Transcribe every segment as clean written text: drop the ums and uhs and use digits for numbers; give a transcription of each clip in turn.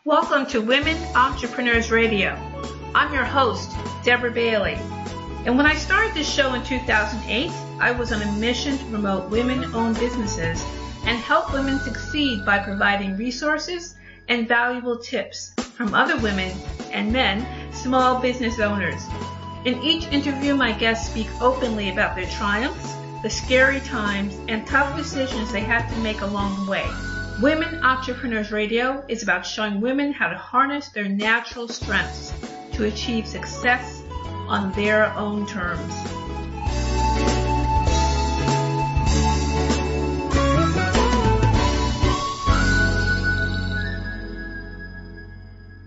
Welcome to Women Entrepreneurs Radio. I'm your host, Deborah Bailey. And when I started this show in 2008, I was on a mission to promote women-owned businesses and help women succeed by providing resources and valuable tips from other women and men, small business owners. In each interview, my guests speak openly about their triumphs, the scary times, and tough decisions they have to make along the way. Women Entrepreneurs Radio is about showing women how to harness their natural strengths to achieve success on their own terms.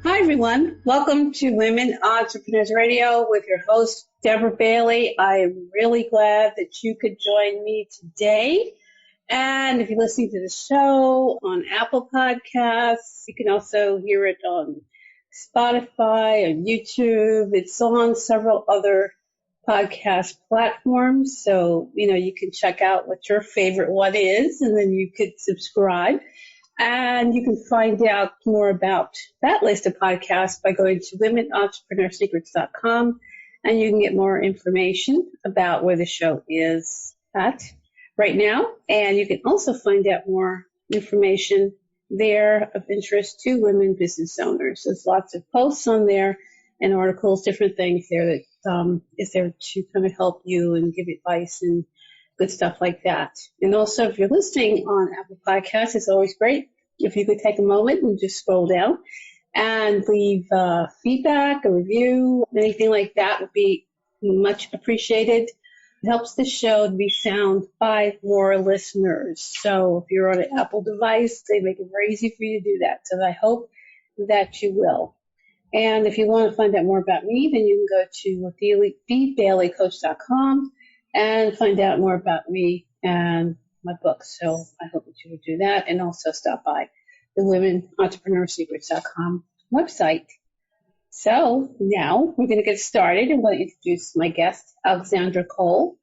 Hi, everyone. Welcome to Women Entrepreneurs Radio with your host, Deborah Bailey. I am really glad that you could join me today. And if you're listening to the show on Apple Podcasts, you can also hear it on Spotify, on YouTube. It's on several other podcast platforms. So, you can check out what your favorite one is, and then you could subscribe. And you can find out more about that list of podcasts by going to womenentrepreneursecrets.com, and you can get more information about where the show is at right now. And you can also find out more information there of interest to women business owners. There's lots of posts on there and articles, different things there that is there to kind of help you and give advice and good stuff like that. And also, if you're listening on Apple Podcasts, it's always great if you could take a moment and just scroll down and leave feedback, a review, anything like that would be much appreciated. It helps the show to be found by more listeners. So if you're on an Apple device, they make it very easy for you to do that. So I hope that you will. And if you want to find out more about me, then you can go to thebaileycoach.com and find out more about me and my books. So I hope that you will do that, and also stop by the womenentrepreneursecrets.com website. So now we're going to get started. I'm going to introduce my guest, Alexandra Cole.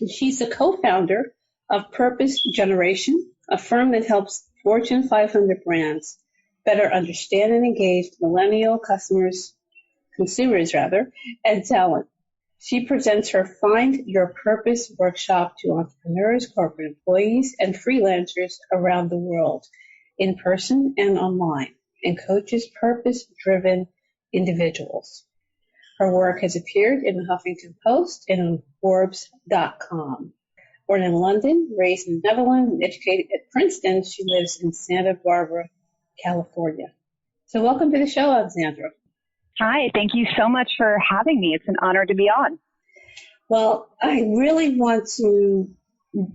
She's the co-founder of Purpose Generation, a firm that helps Fortune 500 brands better understand and engage millennial consumers, and talent. She presents her Find Your Purpose workshop to entrepreneurs, corporate employees, and freelancers around the world, in person and online, and coaches purpose-driven individuals. Her work has appeared in the Huffington Post and on Forbes.com. Born in London, raised in the Netherlands, and educated at Princeton, she lives in Santa Barbara, California. So welcome to the show, Alexandra. Hi, thank you so much for having me. It's an honor to be on. Well, I really want to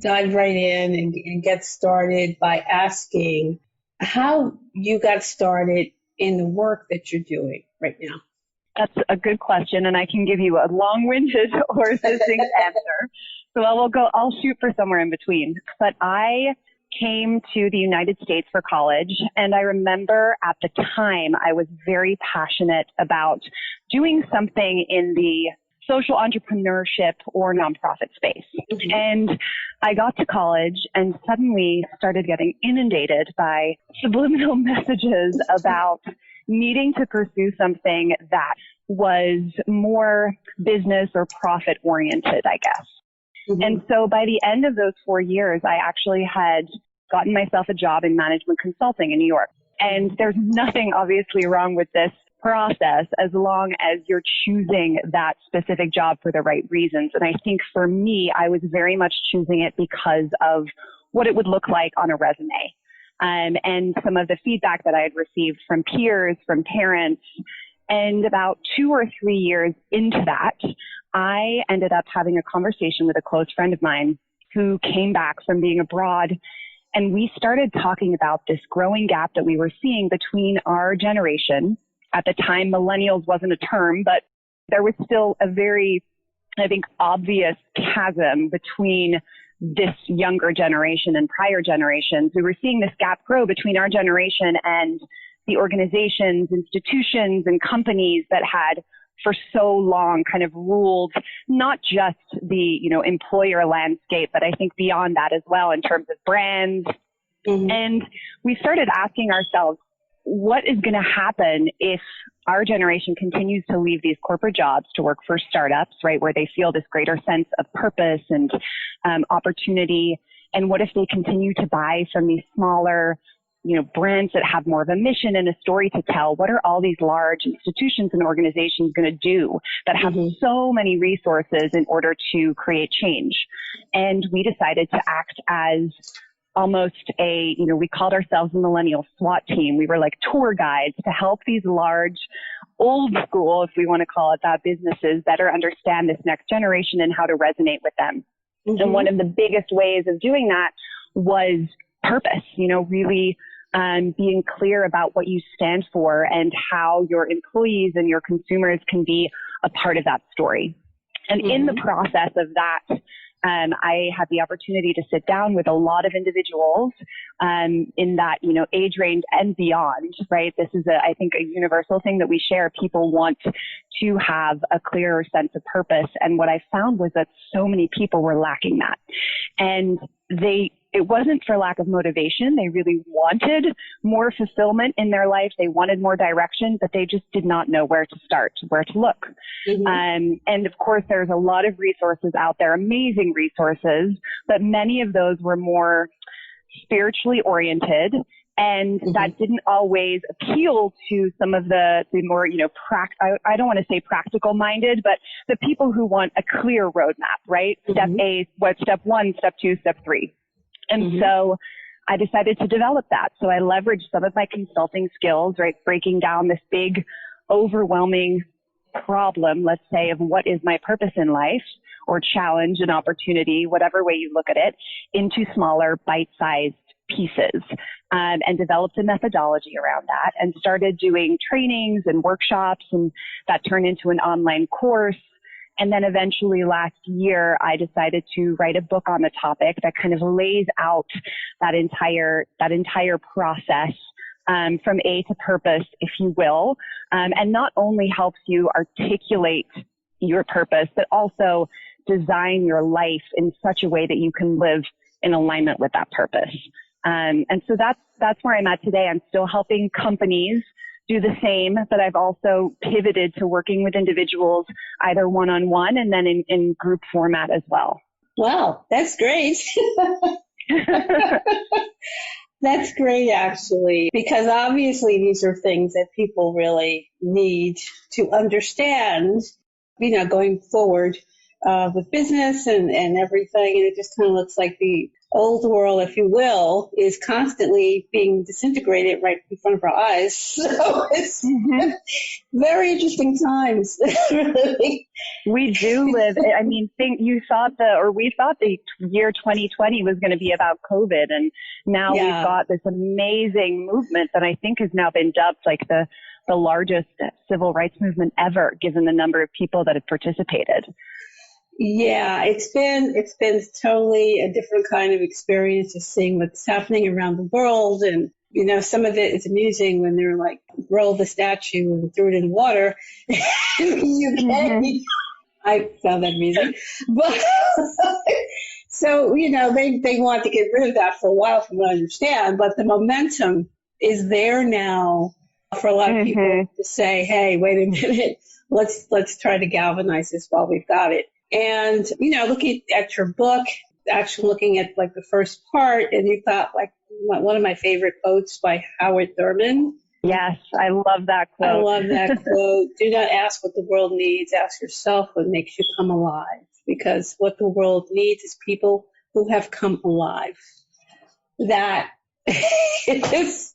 dive right in and get started by asking how you got started in the work that you're doing right now. That's a good question, and I can give you a long-winded or succinct answer. So I'll shoot for somewhere in between. But I came to the United States for college, and I remember at the time I was very passionate about doing something in the social entrepreneurship or nonprofit space. Mm-hmm. And I got to college and suddenly started getting inundated by subliminal messages about needing to pursue something that was more business or profit oriented, I guess. Mm-hmm. And so by the end of those 4 years, I actually had gotten myself a job in management consulting in New York. And there's nothing obviously wrong with this process as long as you're choosing that specific job for the right reasons. And I think for me, I was very much choosing it because of what it would look like on a resume. And some of the feedback that I had received from peers, from parents. And about 2 or 3 years into that, I ended up having a conversation with a close friend of mine who came back from being abroad. And we started talking about this growing gap that we were seeing between our generation. At the time, millennials wasn't a term, but there was still a very, I think, obvious chasm between this younger generation and prior generations. We were seeing this gap grow between our generation and the organizations, institutions, and companies that had for so long kind of ruled not just the, employer landscape, but I think beyond that as well in terms of brands. Mm-hmm. And we started asking ourselves, what is going to happen if our generation continues to leave these corporate jobs to work for startups, right, where they feel this greater sense of purpose and opportunity? And what if they continue to buy from these smaller, brands that have more of a mission and a story to tell? What are all these large institutions and organizations going to do that have so many resources in order to create change? And we decided to act as almost we called ourselves a millennial SWAT team. We were like tour guides to help these large, old school, if we want to call it that, businesses better understand this next generation and how to resonate with them. And one of the biggest ways of doing that was purpose, really being clear about what you stand for and how your employees and your consumers can be a part of that story. And in the process of that, I had the opportunity to sit down with a lot of individuals in that, age range and beyond, right? This is, I think, a universal thing that we share. People want to have a clearer sense of purpose. And what I found was that so many people were lacking that. And it wasn't for lack of motivation. They really wanted more fulfillment in their life. They wanted more direction, but they just did not know where to start, where to look. And of course, there's a lot of resources out there, amazing resources, but many of those were more spiritually oriented. And that didn't always appeal to some of the more, I don't want to say practical minded, but the people who want a clear roadmap, right? Step one, step two, step three. And so I decided to develop that. So I leveraged some of my consulting skills, right? Breaking down this big, overwhelming problem, let's say, of what is my purpose in life, or challenge and opportunity, whatever way you look at it, into smaller bite-sized pieces, and developed a methodology around that and started doing trainings and workshops, and that turned into an online course. And then eventually last year, I decided to write a book on the topic that kind of lays out that entire process, from A to purpose, if you will, and not only helps you articulate your purpose, but also design your life in such a way that you can live in alignment with that purpose. And so that's where I'm at today. I'm still helping companies do the same, but I've also pivoted to working with individuals, either one-on-one and then in group format as well. Wow, that's great. That's great, actually, because obviously these are things that people really need to understand, going forward with business and everything. And it just kind of looks like the old world, if you will, is constantly being disintegrated right in front of our eyes. So it's very interesting times. We do live, we thought the year 2020 was going to be about COVID, and now we've got this amazing movement that I think has now been dubbed like the largest civil rights movement ever, given the number of people that have participated. Yeah, it's been totally a different kind of experience, just seeing what's happening around the world. And, some of it is amusing when they're like, roll the statue and threw it in the water in the UK. I found that amusing. But so, they want to get rid of that for a while, from what I understand. But the momentum is there now for a lot of people to say, hey, wait a minute, let's try to galvanize this while we've got it. And, looking at your book, actually looking at like the first part, and you thought like one of my favorite quotes by Howard Thurman. Yes, I love that quote. I love that quote. Do not ask what the world needs. Ask yourself what makes you come alive. Because what the world needs is people who have come alive. That is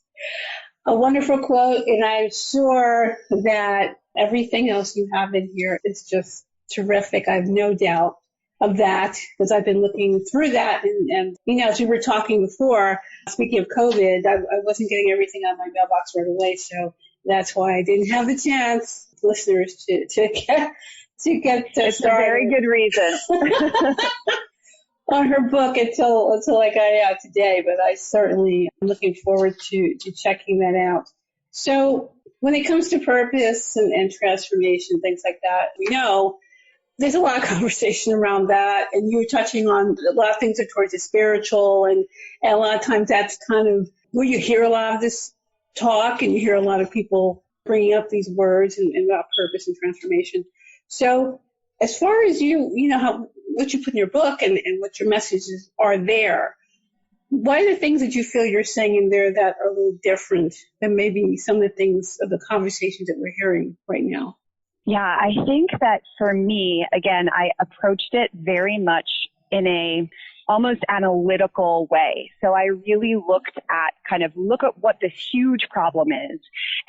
a wonderful quote. And I'm sure that everything else you have in here is just terrific. I have no doubt of that, because I've been looking through that. And as we were talking before, speaking of COVID, I wasn't getting everything on my mailbox right away. So that's why I didn't have the chance, listeners, to get It's started. A very good reason. On her book until I got it out today, but I certainly am looking forward to checking that out. So when it comes to purpose and transformation, things like that, there's a lot of conversation around that, and you were touching on a lot of things are towards the spiritual, and a lot of times that's kind of where you hear a lot of this talk and you hear a lot of people bringing up these words and about purpose and transformation. So as far as what you put in your book and what your messages are there, what are the things that you feel you're saying in there that are a little different than maybe some of the things of the conversations that we're hearing right now? Yeah, I think that for me, again, I approached it very much in a almost analytical way. So I really look at what this huge problem is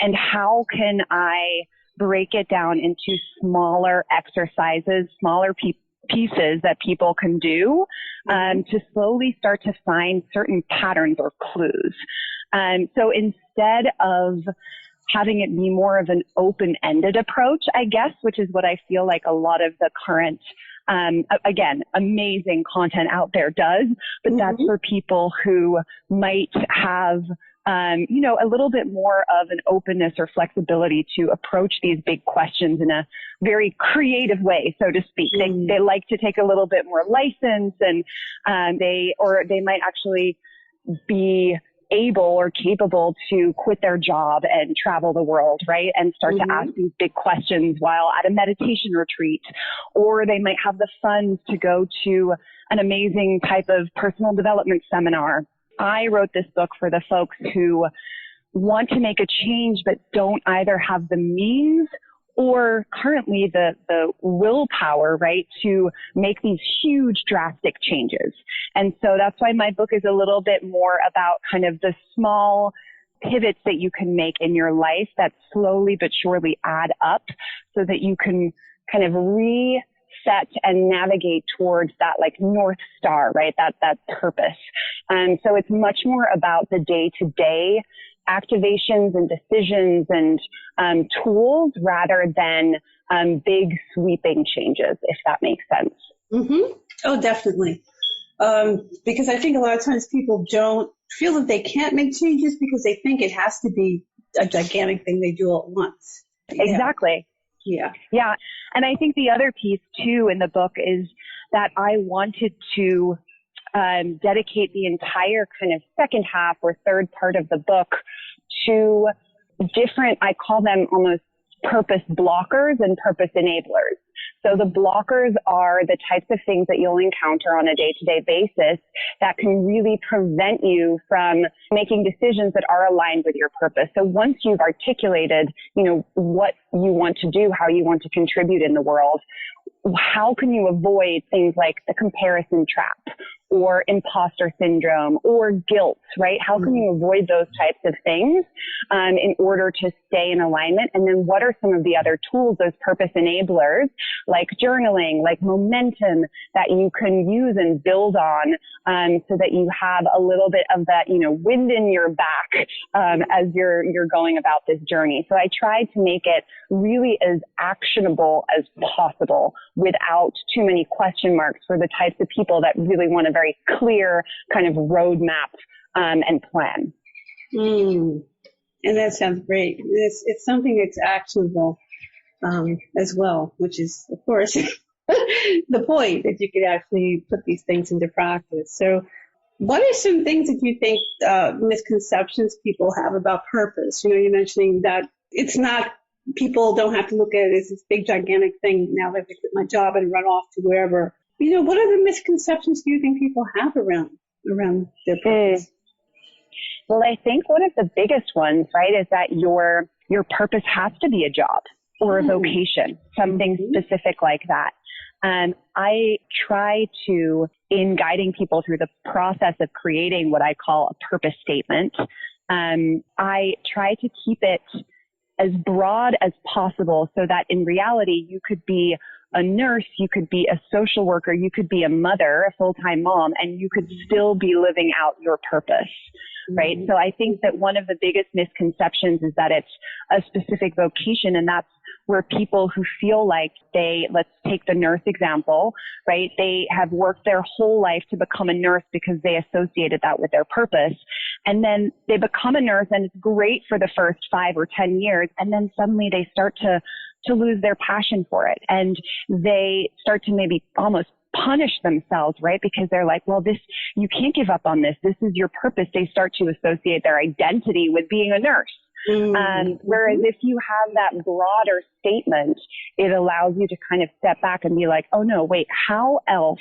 and how can I break it down into smaller exercises, smaller pieces that people can do to slowly start to find certain patterns or clues. So instead of having it be more of an open-ended approach, I guess, which is what I feel like a lot of the current, again, amazing content out there does, but that's for people who might have, a little bit more of an openness or flexibility to approach these big questions in a very creative way, so to speak. They like to take a little bit more license and, they might actually be able or capable to quit their job and travel the world, right? And start to ask these big questions while at a meditation retreat, or they might have the funds to go to an amazing type of personal development seminar. I wrote this book for the folks who want to make a change, but don't either have the means or currently the willpower, right, to make these huge drastic changes. And so that's why my book is a little bit more about kind of the small pivots that you can make in your life that slowly but surely add up so that you can kind of reset and navigate towards that like North Star, right? That purpose. And so it's much more about the day-to-day activations and decisions and tools rather than big sweeping changes, if that makes sense. Oh, definitely. Because I think a lot of times people don't feel that they can't make changes because they think it has to be a gigantic thing they do at once. Exactly. Yeah. And I think the other piece too in the book is that I wanted to dedicate the entire kind of second half or third part of the book to different, I call them almost purpose blockers and purpose enablers. So the blockers are the types of things that you'll encounter on a day-to-day basis that can really prevent you from making decisions that are aligned with your purpose. So once you've articulated, what you want to do, how you want to contribute in the world, how can you avoid things like the comparison trap or imposter syndrome or guilt, right? How can you avoid those types of things in order to stay in alignment? And then what are some of the other tools, those purpose enablers, like journaling, like momentum that you can use and build on so that you have a little bit of that, wind in your back as you're going about this journey. So I tried to make it really as actionable as possible without too many question marks for the types of people that really want a very clear kind of roadmap and plan. And that sounds great. It's something that's actionable as well, which is, of course, the point that you could actually put these things into practice. So what are some things that you think misconceptions people have about purpose? You're mentioning that it's not, people don't have to look at it as this big gigantic thing. Now I have to quit my job and run off to wherever. What are the misconceptions do you think people have around their purpose? Well, I think one of the biggest ones, right, is that your purpose has to be a job or a vocation, something specific like that. And I try to, in guiding people through the process of creating what I call a purpose statement, I try to keep it as broad as possible so that in reality, you could be a nurse, you could be a social worker, you could be a mother, a full-time mom, and you could still be living out your purpose, right? So I think that one of the biggest misconceptions is that it's a specific vocation, and that's where people who feel like let's take the nurse example, right? They have worked their whole life to become a nurse because they associated that with their purpose. And then they become a nurse and it's great for the first 5 or 10 years. And then suddenly they start to lose their passion for it. And they start to maybe almost punish themselves, right? Because they're like, well, you can't give up on this. This is your purpose. They start to associate their identity with being a nurse. Whereas if you have that broader statement, it allows you to kind of step back and be like, oh no, wait, how else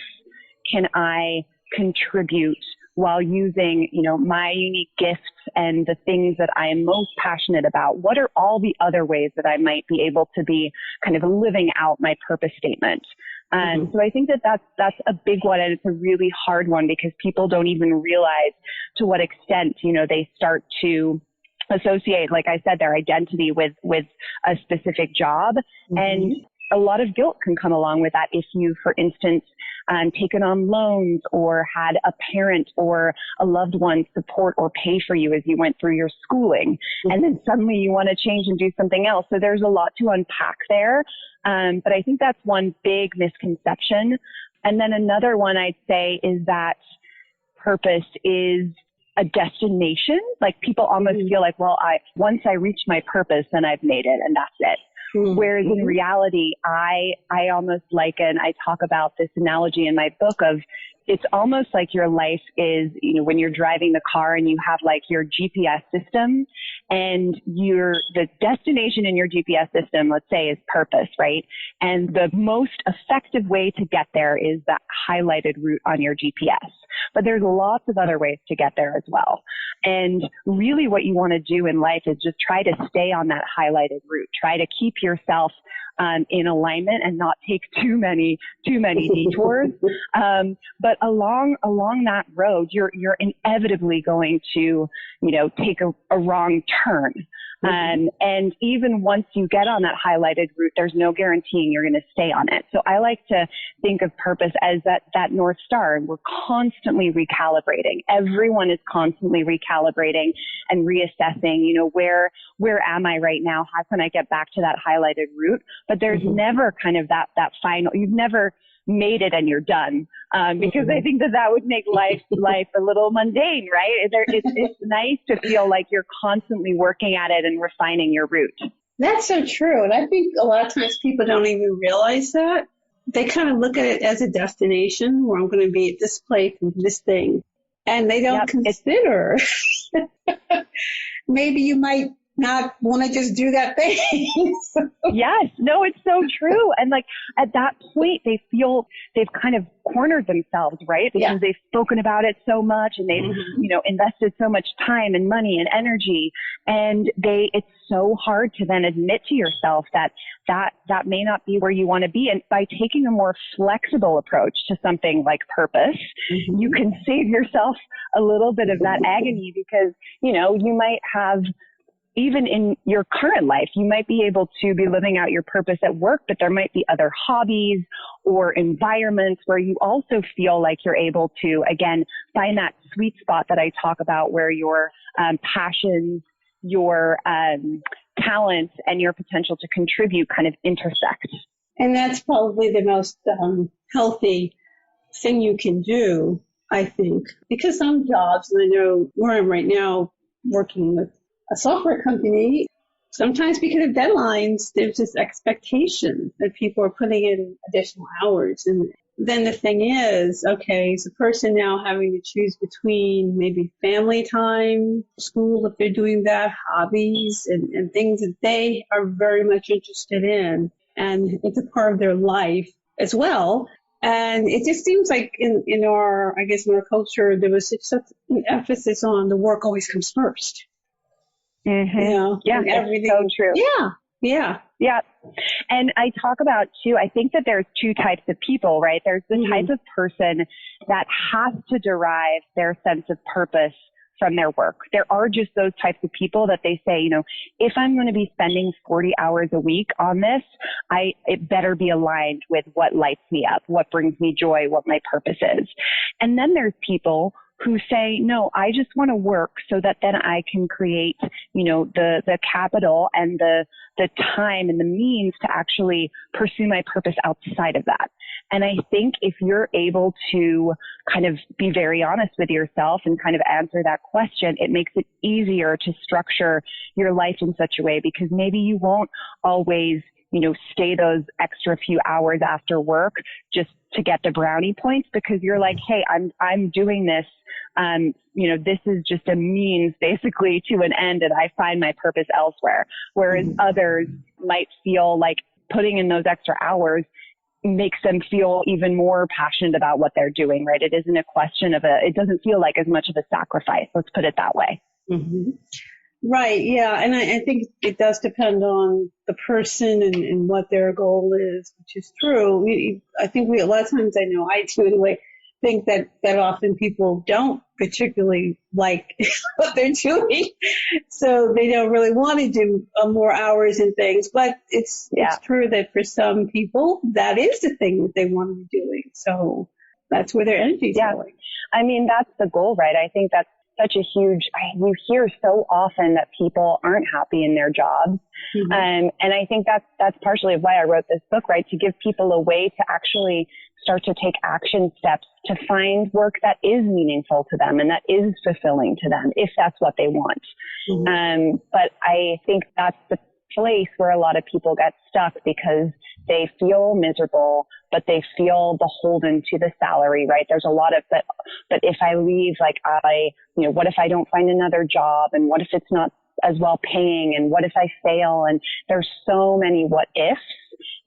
can I contribute while using, my unique gifts and the things that I am most passionate about? What are all the other ways that I might be able to be kind of living out my purpose statement? So I think that's a big one, and it's a really hard one because people don't even realize to what extent, they start to associate, like I said, their identity with a specific job. And a lot of guilt can come along with that if you, for instance, taken on loans or had a parent or a loved one support or pay for you as you went through your schooling. And then suddenly you want to change and do something else. So there's a lot to unpack there. But I think that's one big misconception. And then another one I'd say is that purpose is a destination. Like people almost feel like, well, once I reach my purpose, then I've made it and that's it. Whereas in reality, I almost liken, I talk about this analogy in my book of, it's almost like your life is, when you're driving the car and you have like your GPS system and the destination in your GPS system, let's say, is purpose, right? And the most effective way to get there is that highlighted route on your GPS. But there's lots of other ways to get there as well. And really what you want to do in life is just try to stay on that highlighted route. Try to keep yourself in alignment and not take too many detours. But along that road, you're inevitably going to, take a wrong turn. And even once you get on that highlighted route, there's no guaranteeing you're going to stay on it. So I like to think of purpose as that North Star, and we're constantly recalibrating. Everyone is constantly recalibrating and reassessing, where am I right now? How can I get back to that highlighted route? But there's never kind of that final, you've never made it and you're done. Because I think that would make life a little mundane, right? It's nice to feel like you're constantly working at it and refining your route. That's so true. And I think a lot of times people don't even realize that. They kind of look at it as a destination where I'm going to be at this place and this thing. And they don't consider maybe you might not want to just do that thing. Yes. No, it's so true. And like at that point, they feel they've kind of cornered themselves, right? Because they've spoken about it so much and they've, invested so much time and money and energy. And it's so hard to then admit to yourself that may not be where you want to be. And by taking a more flexible approach to something like purpose, you can save yourself a little bit of that agony because, you might have, even in your current life, you might be able to be living out your purpose at work, but there might be other hobbies or environments where you also feel like you're able to, again, find that sweet spot that I talk about where your passions, your talents, and your potential to contribute kind of intersect. And that's probably the most healthy thing you can do, I think, because some jobs, and I know where I'm right now working with a software company, sometimes because of deadlines, there's this expectation that people are putting in additional hours. And then the thing is, okay, is the person now having to choose between maybe family time, school, if they're doing that, hobbies, and things that they are very much interested in. And it's a part of their life as well. And it just seems like in our culture, there was such an emphasis on the work always comes first. Everything. So true. Yeah. And I talk about too, I think that there's two types of people, right? There's the type of person that has to derive their sense of purpose from their work. There are just those types of people that they say, if I'm going to be spending 40 hours a week on this, it better be aligned with what lights me up, what brings me joy, what my purpose is. And then there's people who say, no, I just want to work so that then I can create, the capital and the time and the means to actually pursue my purpose outside of that. And I think if you're able to kind of be very honest with yourself and kind of answer that question, it makes it easier to structure your life in such a way because maybe you won't always stay those extra few hours after work just to get the brownie points, because you're like, hey, I'm doing this. This is just a means basically to an end, and I find my purpose elsewhere. Whereas others might feel like putting in those extra hours makes them feel even more passionate about what they're doing, right? It isn't a question of it doesn't feel like as much of a sacrifice. Let's put it that way. Mm-hmm. Right. Yeah. And I think it does depend on the person and what their goal is, which is true. I think a lot of times, I know I do anyway, think that often people don't particularly like what they're doing. So they don't really want to do more hours and things. But it's true that for some people, that is the thing that they want to be doing. So that's where their energy is going. I mean, that's the goal, right? I think that's such a huge, you hear so often that people aren't happy in their jobs. Mm-hmm. And I think that's partially why I wrote this book, right? To give people a way to actually start to take action steps to find work that is meaningful to them and that is fulfilling to them, if that's what they want. Mm-hmm. But I think that's the place where a lot of people get stuck because they feel miserable, but they feel beholden to the salary, right? There's a lot of, but if I leave, what if I don't find another job? And what if it's not as well paying? And what if I fail? And there's so many what ifs.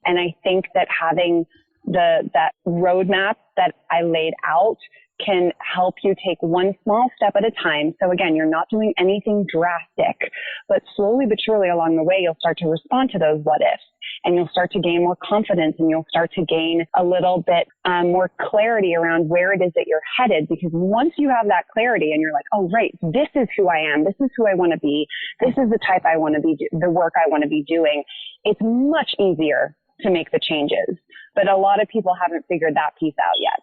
And I think that having that roadmap that I laid out can help you take one small step at a time. So again, you're not doing anything drastic, but slowly but surely along the way, you'll start to respond to those what ifs, and you'll start to gain more confidence, and you'll start to gain a little bit more clarity around where it is that you're headed. Because once you have that clarity and you're like, oh, right, this is who I am. This is who I want to be. This is the type I want to be, the work I want to be doing. It's much easier to make the changes. But a lot of people haven't figured that piece out yet.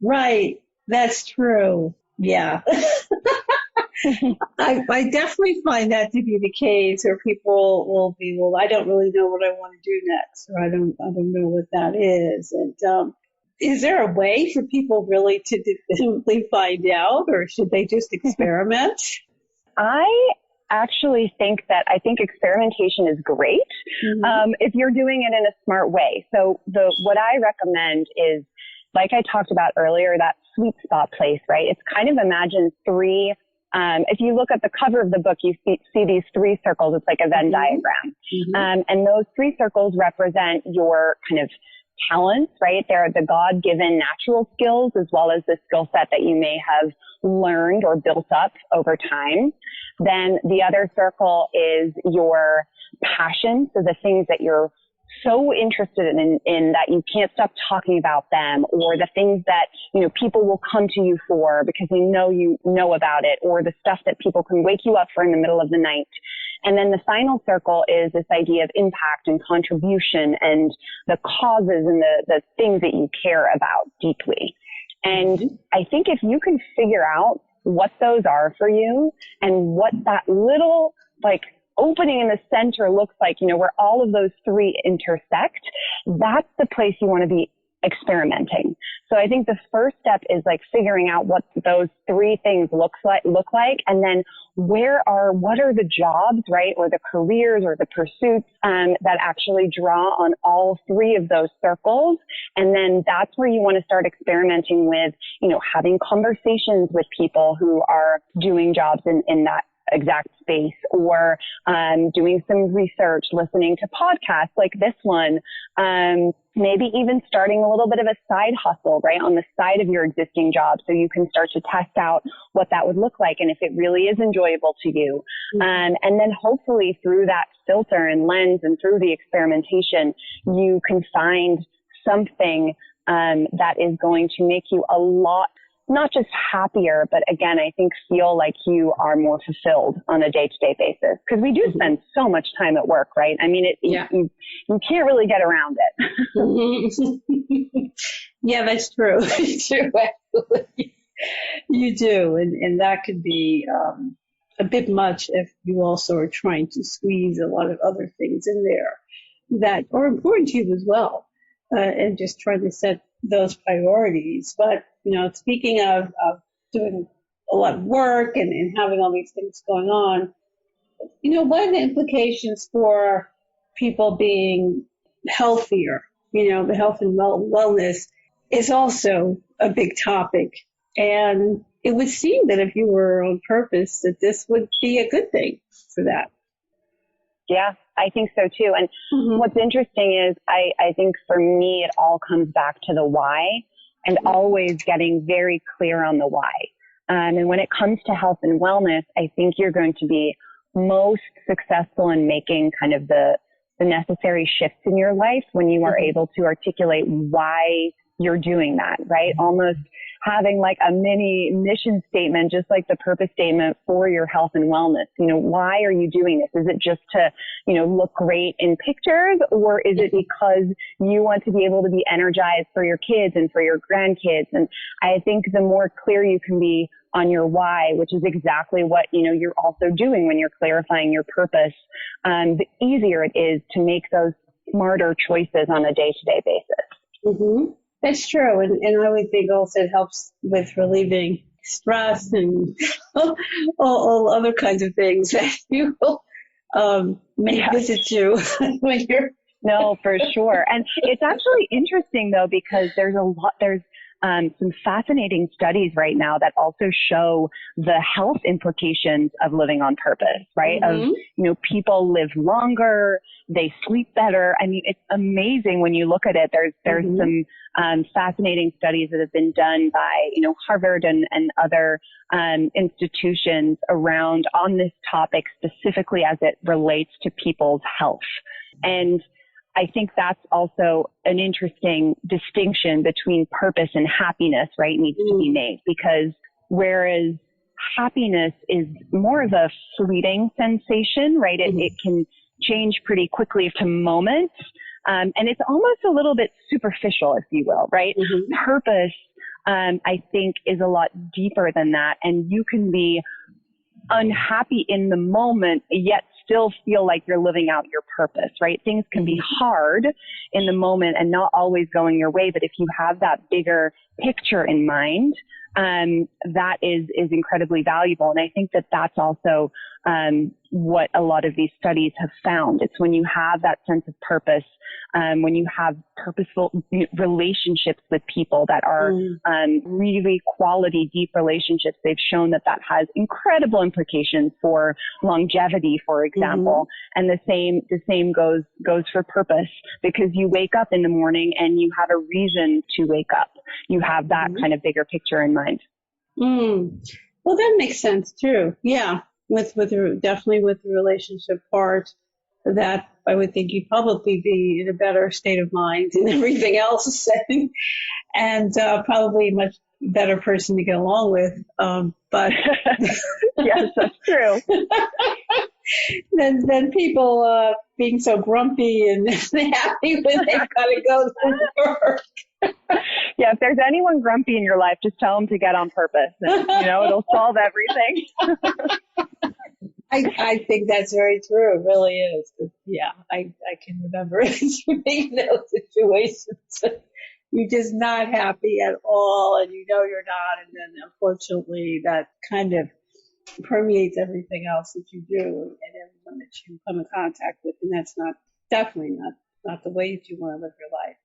Right. That's true. Yeah. I definitely find that to be the case, where people will be, well, I don't really know what I want to do next, or I don't know what that is. And is there a way for people really to definitively find out, or should they just experiment? I actually think experimentation is great, if you're doing it in a smart way. So what I recommend is, like I talked about earlier, that sweet spot place, right? It's kind of imagine three, if you look at the cover of the book, you see these three circles. It's like a Venn diagram. Mm-hmm. And those three circles represent your kind of talents, right? They're the God-given natural skills, as well as the skill set that you may have learned or built up over time. Then the other circle is your passion. So the things that you're so interested in that you can't stop talking about them, or the things that, people will come to you for because you know about it, or the stuff that people can wake you up for in the middle of the night. And then the final circle is this idea of impact and contribution and the causes and the things that you care about deeply. And I think if you can figure out what those are for you and what that little opening in the center looks like, where all of those three intersect, that's the place you want to be experimenting. So I think the first step is figuring out what those three things look like, and then what are the jobs, right, or the careers or the pursuits that actually draw on all three of those circles. And then that's where you want to start experimenting with, having conversations with people who are doing jobs in that exact space, or doing some research, listening to podcasts like this one, maybe even starting a little bit of a side hustle, right, on the side of your existing job, so you can start to test out what that would look like and if it really is enjoyable to you. And then hopefully through that filter and lens and through the experimentation, you can find something that is going to make you a lot, not just happier, but again, I think feel like you are more fulfilled on a day-to-day basis. Because we do spend so much time at work, right? I mean, you can't really get around it. Yeah, that's true. True, absolutely. You do. And that could be a bit much if you also are trying to squeeze a lot of other things in there that are important to you as well, and just trying to set those priorities. But speaking of doing a lot of work and having all these things going on, what are the implications for people being healthier, the health and wellness is also a big topic. And it would seem that if you were on purpose, that this would be a good thing for that. Yeah, I think so too. And what's interesting is I think for me, it all comes back to the why and always getting very clear on the why. And when it comes to health and wellness, I think you're going to be most successful in making kind of the necessary shifts in your life when you are able to articulate why you're doing that, right? Almost having like a mini mission statement, just like the purpose statement for your health and wellness. Why are you doing this? Is it just to, look great in pictures, or is it because you want to be able to be energized for your kids and for your grandkids? And I think the more clear you can be on your why, which is exactly what, you're also doing when you're clarifying your purpose, the easier it is to make those smarter choices on a day-to-day basis. That's true. And I would think also it helps with relieving stress and all other kinds of things that you may visit you when you're. No, for sure. And it's actually interesting though, because there's some fascinating studies right now that also show the health implications of living on purpose, right? Of, people live longer, they sleep better. I mean, it's amazing when you look at it. There's some fascinating studies that have been done by, Harvard and other institutions on this topic, specifically as it relates to people's health. And I think that's also an interesting distinction between purpose and happiness, right, needs to be made, because whereas happiness is more of a fleeting sensation, right? It can change pretty quickly to moments. And it's almost a little bit superficial, if you will, right? Purpose, I think, is a lot deeper than that. And you can be unhappy in the moment, yet still feel like you're living out your purpose, right? Things can be hard in the moment and not always going your way. But if you have that bigger picture in mind, that is incredibly valuable. And I think that that's also what a lot of these studies have found. It's when you have that sense of purpose, when you have purposeful relationships with people that are really quality, deep relationships. They've shown that has incredible implications for longevity, for example. And the same goes for purpose, because you wake up in the morning and you have a reason to wake up. You have that kind of bigger picture in mind. Well, that makes sense too. Yeah. Definitely with the relationship part, that I would think you'd probably be in a better state of mind and everything else, and probably a much better person to get along with. But yes, that's true. than people being so grumpy and happy when they've got to go to work. Yeah, if there's anyone grumpy in your life, just tell them to get on purpose, and it'll solve everything. I think that's very true. It really is. Yeah, I can remember being in those situations. You're just not happy at all, and you're not. And then, unfortunately, that kind of permeates everything else that you do and everyone that you come in contact with. And that's definitely not the way that you want to live your life.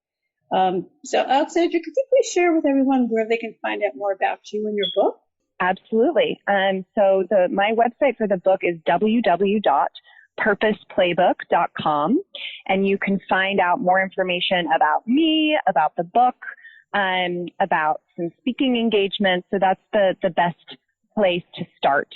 So, Alexandra, could you please share with everyone where they can find out more about you and your book? Absolutely. So my website for the book is www.purposeplaybook.com, and you can find out more information about me, about the book, about some speaking engagements. So that's the best place to start.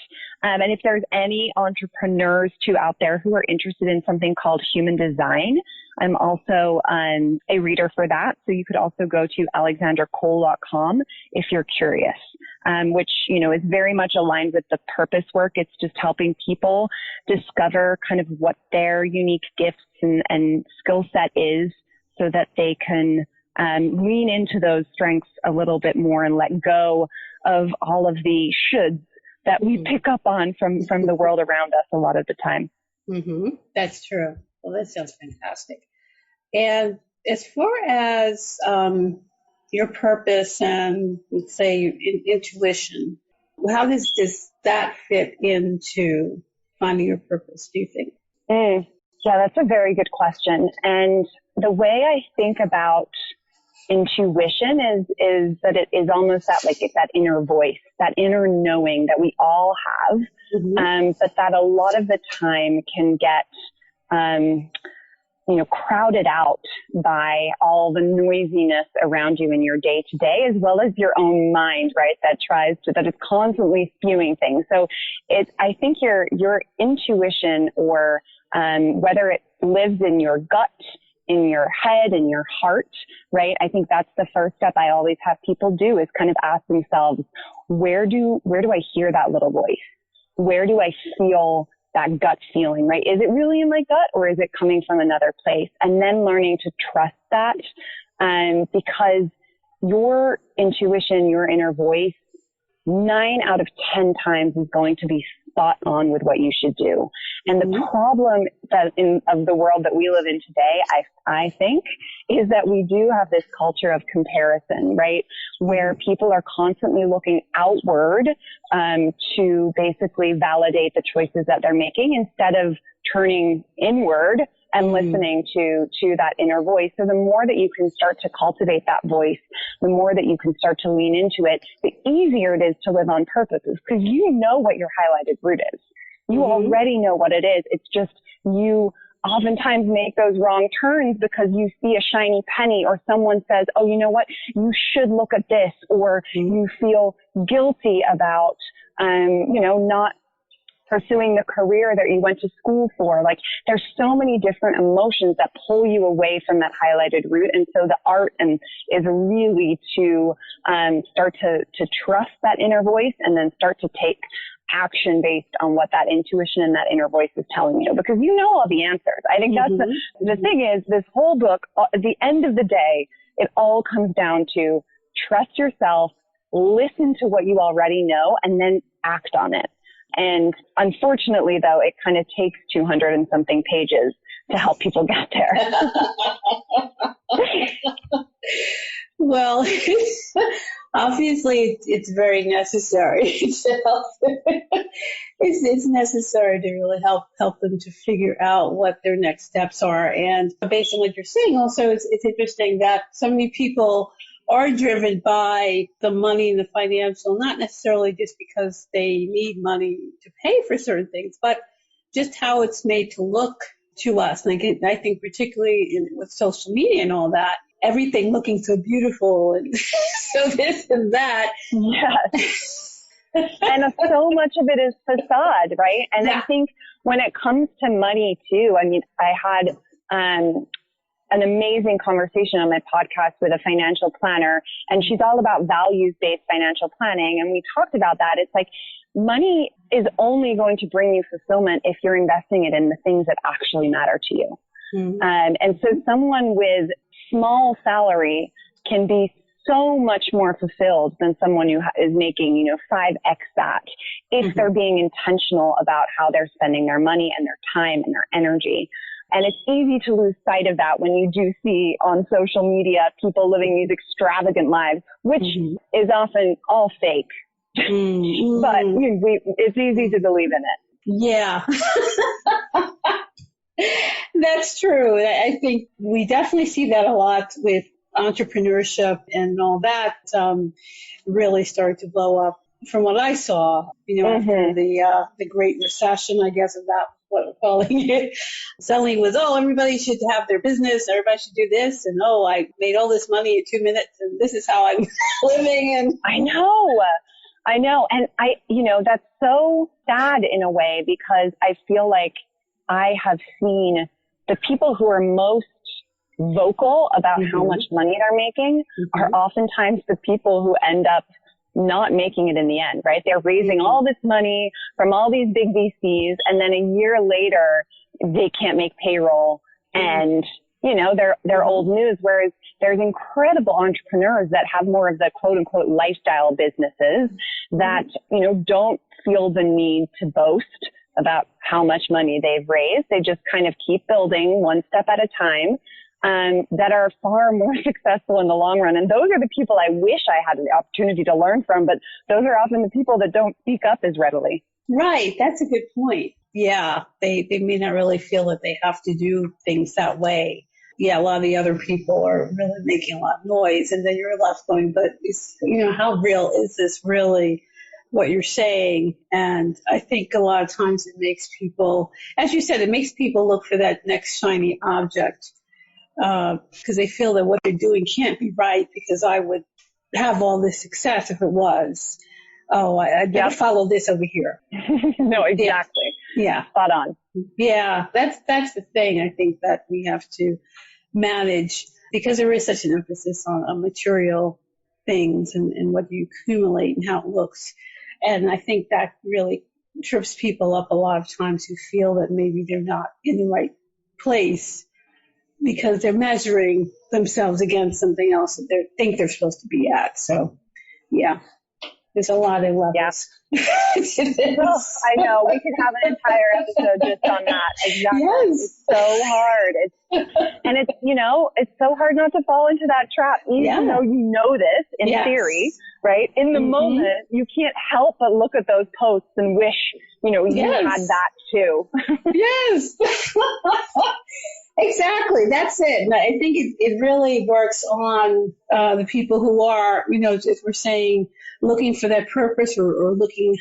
And if there's any entrepreneurs too out there who are interested in something called human design, I'm also a reader for that. So you could also go to alexandracole.com if you're curious, which, is very much aligned with the purpose work. It's just helping people discover kind of what their unique gifts and skill set is, so that they can lean into those strengths a little bit more and let go of all of the shoulds that we pick up on from the world around us a lot of the time. That's true. Well, that sounds fantastic. And as far as your purpose and, let's say, intuition, how does that fit into finding your purpose, do you think? Yeah, that's a very good question. And the way I think about intuition is that it is almost that, like, it's that inner voice, that inner knowing that we all have, but that a lot of the time can get, crowded out by all the noisiness around you in your day to day, as well as your own mind, right? That is constantly spewing things. So I think your intuition, or, whether it lives in your gut, in your head, in your heart, right? I think that's the first step I always have people do, is kind of ask themselves, where do I hear that little voice? Where do I feel that gut feeling, right? Is it really in my gut, or is it coming from another place? And then learning to trust that, because your intuition, your inner voice, 9 out of 10 times is going to be spot on with what you should do. And the problem of the world that we live in today, I think, is that we do have this culture of comparison, right? Where people are constantly looking outward to basically validate the choices that they're making, instead of turning inward and listening to that inner voice. So the more that you can start to cultivate that voice, the more that you can start to lean into it, the easier it is to live on purpose, because you know what your highlighted route is. You already know what it is. It's just you oftentimes make those wrong turns because you see a shiny penny, or someone says, oh, you know what, you should look at this, or you feel guilty about, not pursuing the career that you went to school for. Like, there's so many different emotions that pull you away from that highlighted route. And so the art is really to start to trust that inner voice, and then start to take action based on what that intuition and that inner voice is telling you, because you know all the answers. I think that's the thing is, this whole book, at the end of the day, it all comes down to trust yourself, listen to what you already know, and then act on it. And unfortunately, though, it kind of takes 200 and something pages to help people get there. Well, obviously, it's very necessary to help. It's necessary to really help them to figure out what their next steps are. And based on what you're saying, also, it's interesting that so many people are driven by the money and the financial, not necessarily just because they need money to pay for certain things, but just how it's made to look to us. And I think particularly with social media and all that, everything looking so beautiful and so this and that. Yes. And so much of it is facade, right? And I think when it comes to money too, I mean, I had an amazing conversation on my podcast with a financial planner, and she's all about values-based financial planning. And we talked about that. It's like, money is only going to bring you fulfillment if you're investing it in the things that actually matter to you. And so someone with small salary can be so much more fulfilled than someone who is making, 5x that, if they're being intentional about how they're spending their money and their time and their energy. And it's easy to lose sight of that when you do see on social media people living these extravagant lives, which is often all fake. But it's easy to believe in it. Yeah. That's true. I think we definitely see that a lot with entrepreneurship and all that really started to blow up from what I saw, after the Great Recession, I guess, is that what we're calling it. Suddenly was, everybody should have their business, everybody should do this, and I made all this money in 2 minutes, and this is how I'm living. And I know. And that's so sad in a way, because I feel like I have seen the people who are most vocal about how much money they're making are oftentimes the people who end up not making it in the end, right? They're raising all this money from all these big VCs, and then a year later, they can't make payroll, and, they're old news. Whereas there's incredible entrepreneurs that have more of the quote unquote lifestyle businesses that, don't feel the need to boast about how much money they've raised. They just kind of keep building one step at a time. That are far more successful in the long run. And those are the people I wish I had the opportunity to learn from, but those are often the people that don't speak up as readily. Right. That's a good point. yeah, they may not really feel that they have to do things that way. Yeah, a lot of the other people are really making a lot of noise, and then you're left going, but how real is this really, what you're saying? And I think a lot of times it makes people, as you said, it makes people look for that next shiny object, because they feel that what they're doing can't be right, because I would have all this success if it was. Oh, I better follow this over here. No, exactly. Yeah. Spot on. Yeah, that's the thing I think that we have to manage, because there is such an emphasis on material things and what you accumulate and how it looks. And I think that really trips people up a lot of times who feel that maybe they're not in the right place because they're measuring themselves against something else that they think they're supposed to be at. So, yeah. There's a lot of levels. Yeah. Oh, I know. We could have an entire episode just on that. Exactly. Yes. It's so hard. It's so hard not to fall into that trap, even though you know this in theory, right? In the moment, you can't help but look at those posts and wish, you had that too. Yes. Exactly. That's it. And I think it really works on the people who are, if we're saying, looking for that purpose or looking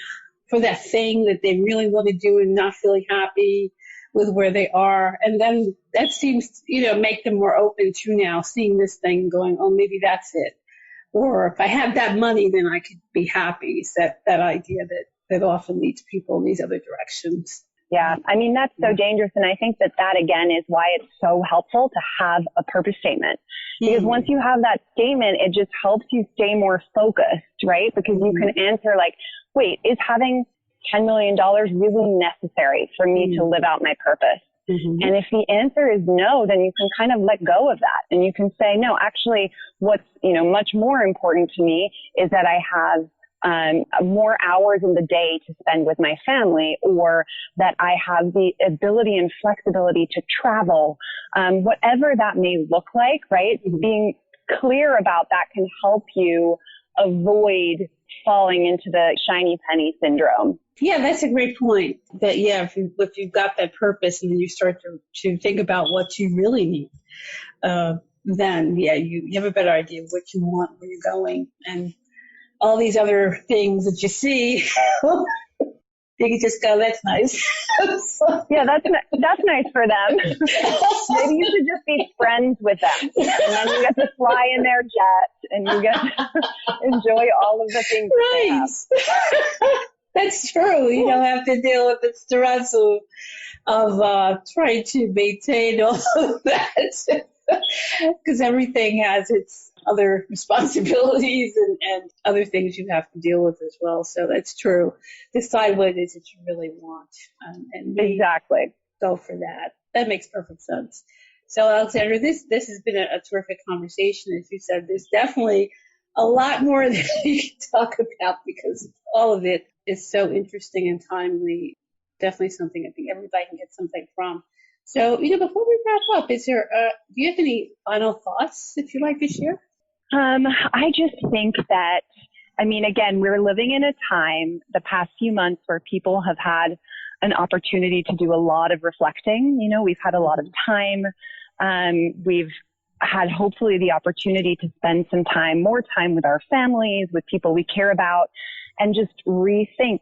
for that thing that they really want to do and not feeling happy with where they are. And then that seems, make them more open to now seeing this thing going, oh, maybe that's it. Or if I have that money, then I could be happy. It's that idea that often leads people in these other directions. Yeah, I mean, that's so dangerous. And I think that again, is why it's so helpful to have a purpose statement. Because once you have that statement, it just helps you stay more focused, right? Because you can answer like, wait, is having $10 million really necessary for me to live out my purpose? And if the answer is no, then you can kind of let go of that. And you can say, no, actually, what's, much more important to me is that I have more hours in the day to spend with my family, or that I have the ability and flexibility to travel, whatever that may look like, right? Being clear about that can help you avoid falling into the shiny penny syndrome. Yeah, that's a great point. That, if you've got that purpose and then you start to think about what you really need, then, you have a better idea of what you want, where you're going, and all these other things that you see, you can just go, that's nice. Yeah, that's nice for them. Maybe you should just be friends with them. And then you get to fly in their jet and you get to enjoy all of the things that they have. That's true. You don't have to deal with the stress of trying to maintain all of that. Because everything has its other responsibilities and other things you have to deal with as well. So that's true. Decide what it is that you really want, and exactly go for that. That makes perfect sense. So, Alexandra, this has been a terrific conversation. As you said, there's definitely a lot more that we can talk about because all of it is so interesting and timely. Definitely something I think everybody can get something from. So, before we wrap up, do you have any final thoughts that you'd like to share? I just think that, again, we're living in a time, the past few months, where people have had an opportunity to do a lot of reflecting. We've had a lot of time. We've had hopefully the opportunity to spend more time with our families, with people we care about, and just rethink,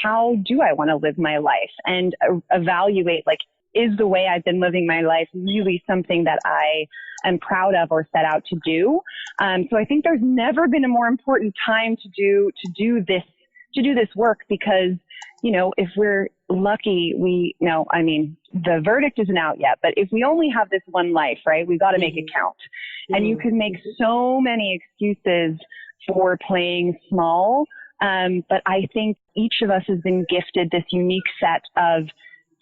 how do I want to live my life, and evaluate, is the way I've been living my life really something that I am proud of or set out to do? So I think there's never been a more important time to do this work, because, if we're lucky, the verdict isn't out yet, but if we only have this one life, right, we got to make it count. And you can make so many excuses for playing small. But I think each of us has been gifted this unique set of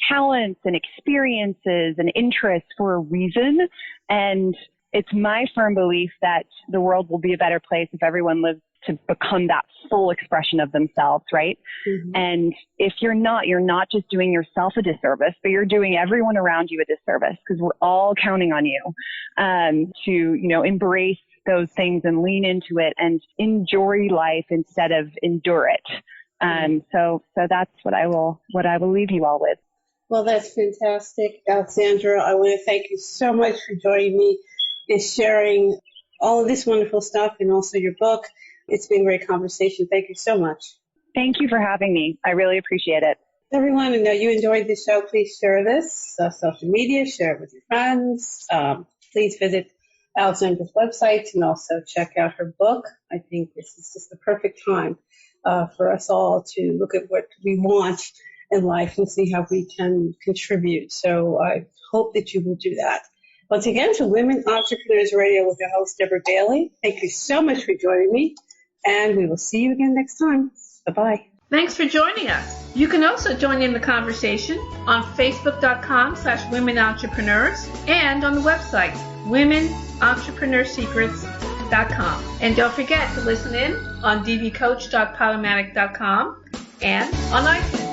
talents and experiences and interests for a reason. And it's my firm belief that the world will be a better place if everyone lives to become that full expression of themselves, right? And if you're not just doing yourself a disservice, but you're doing everyone around you a disservice, because we're all counting on you to, embrace those things and lean into it and enjoy life instead of endure it. So that's what I will leave you all with. Well, that's fantastic, Alexandra. I want to thank you so much for joining me and sharing all of this wonderful stuff and also your book. It's been a great conversation. Thank you so much. Thank you for having me. I really appreciate it. Everyone, I know you enjoyed the show. Please share this social media, share it with your friends. Please visit Alexandra's website and also check out her book. I think this is just the perfect time for us all to look at what we want in life and see how we can contribute. So I hope that you will do that. Once again, to Women Entrepreneurs Radio with your host, Deborah Bailey. Thank you so much for joining me, and we will see you again next time. Bye-bye. Thanks for joining us. You can also join in the conversation on Facebook.com/Women Entrepreneurs and on the website, WomenEntrepreneurSecrets.com. And don't forget to listen in on dvcoach.podomatic.com and on iTunes.